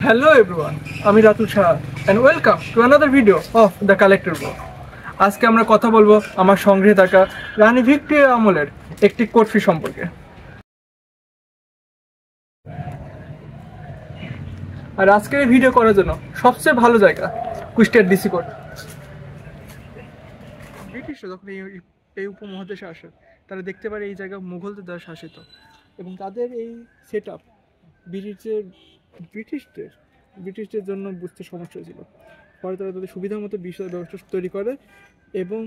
Hello everyone, আমি Ratul Shah and welcome to another video of The Collector Blog. আজকে আমরা কথা বলবো আমার সংগ্রহে থাকা রানী ভিক্টোরিয়া আমলের একটি কোট ফি সম্পর্কে। আর আজকের এই ভিডিও করার জন্য সবচেয়ে ভালো জায়গা কুষ্টিয়ার ডিসি কোর্ট। ব্রিটিশরা যখন এই উপমহাদেশে আসে তারা দেখতে পারে এই জায়গা মুঘলদের দ্বারা শাসিত এবং তাদের এই সেট আপ ব্রিটিশদের ব্রিটিশদের জন্য বুঝতে সমস্যা ছিল। পরে তারা তাদের সুবিধা মতো বিষয় ব্যবস্থা তৈরি করে এবং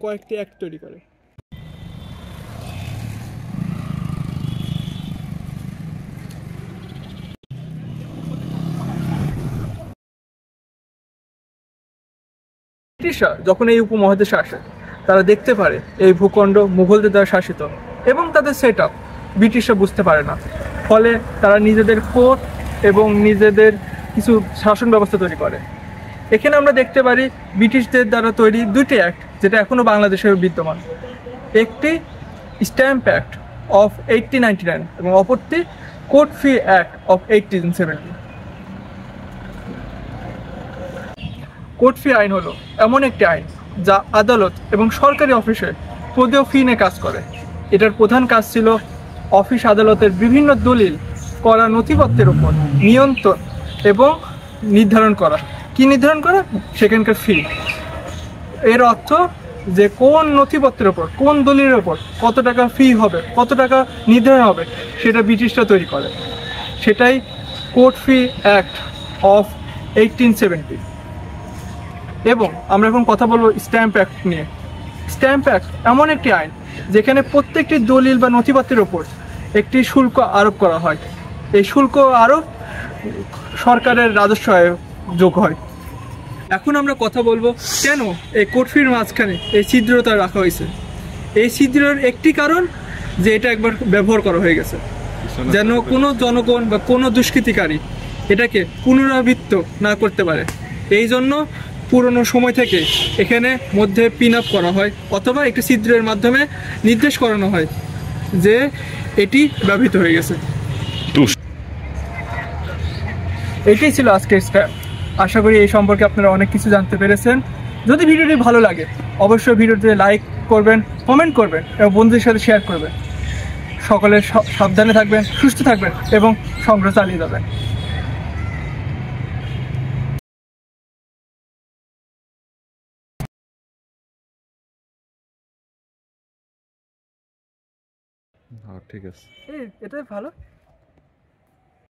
কয়েকটি অ্যাক্ট তৈরি করে। ব্রিটিশরা যখন এই উপমহাদেশে আসে তারা দেখতে পারে এই ভূখণ্ড মুঘলদের দ্বারা শাসিত এবং তাদের সেট আপ ব্রিটিশরা বুঝতে পারে না। ফলে তারা নিজেদের কোর্ট এবং নিজেদের কিছু শাসন ব্যবস্থা তৈরি করে। এখানে আমরা দেখতে পারি ব্রিটিশদের দ্বারা তৈরি দুইটি অ্যাক্ট যেটা এখনও বাংলাদেশে বিদ্যমান। একটি স্ট্যাম্প অ্যাক্ট অফ 1899 এবং অপরটি court fee act of 1870। Court ফি আইন হলো এমন একটি আইন যা আদালত এবং সরকারি অফিসে পদেয় ফি নিয়ে কাজ করে। এটার প্রধান কাজ ছিল অফিস আদালতের বিভিন্ন দলিল করা নথিপত্রের উপর নিয়ন্ত্রণ এবং নির্ধারণ করা। কি নির্ধারণ করা? সেখানকার ফি। এর অর্থ যে কোন নথিপত্রের ওপর কোন দলিলের ওপর কত টাকা ফি হবে, কত টাকা নির্ধারণ হবে, সেটা ব্রিটিশরা তৈরি করে। সেটাই কোর্ট ফি অ্যাক্ট অফ 1870। এবং আমরা এখন কথা বলবো স্ট্যাম্প অ্যাক্ট নিয়ে। স্ট্যাম্প অ্যাক্ট এমন একটি আইন যেখানে প্রত্যেকটি দলিল বা নথিপত্রের ওপর একটি শুল্ক আরোপ করা হয়। এই শুল্ক আরোপ সরকারের রাজস্ব আয়ে যোগ হয়। এখন আমরা কথা বলবো কেন এই কোর্ট ফির মাঝখানে এই ছিদ্রতা রাখা হয়েছে। এই ছিদ্রের একটি কারণ যে এটা একবার ব্যবহার করা হয়ে গেছে, যেন কোনো জনগণ বা কোনো দুষ্কৃতিকারী এটাকে পুনরাবৃত্ত না করতে পারে। এই জন্য পুরনো সময় থেকে এখানে মধ্যে পিন আপ করা হয় অথবা একটি ছিদ্রের মাধ্যমে নির্দেশ করানো হয় যে এটি ব্যবহৃত হয়ে গেছে। এটাই ছিল আজকের স্ট্যাম্প। আশা করি এই সম্পর্কে আপনারা অনেক কিছু জানতে পেরেছেন। যদি ভিডিওটি ভালো লাগে অবশ্যই ভিডিওতে লাইক করবেন, কমেন্ট করবেন এবং বন্ধুদের সাথে শেয়ার করবেন। সকলে সাবধানে থাকবেন, সুস্থ থাকবেন এবং সংগ্রহ চালিয়ে যাবেন। হ্যাঁ, ঠিক আছে। এটাই ভালো।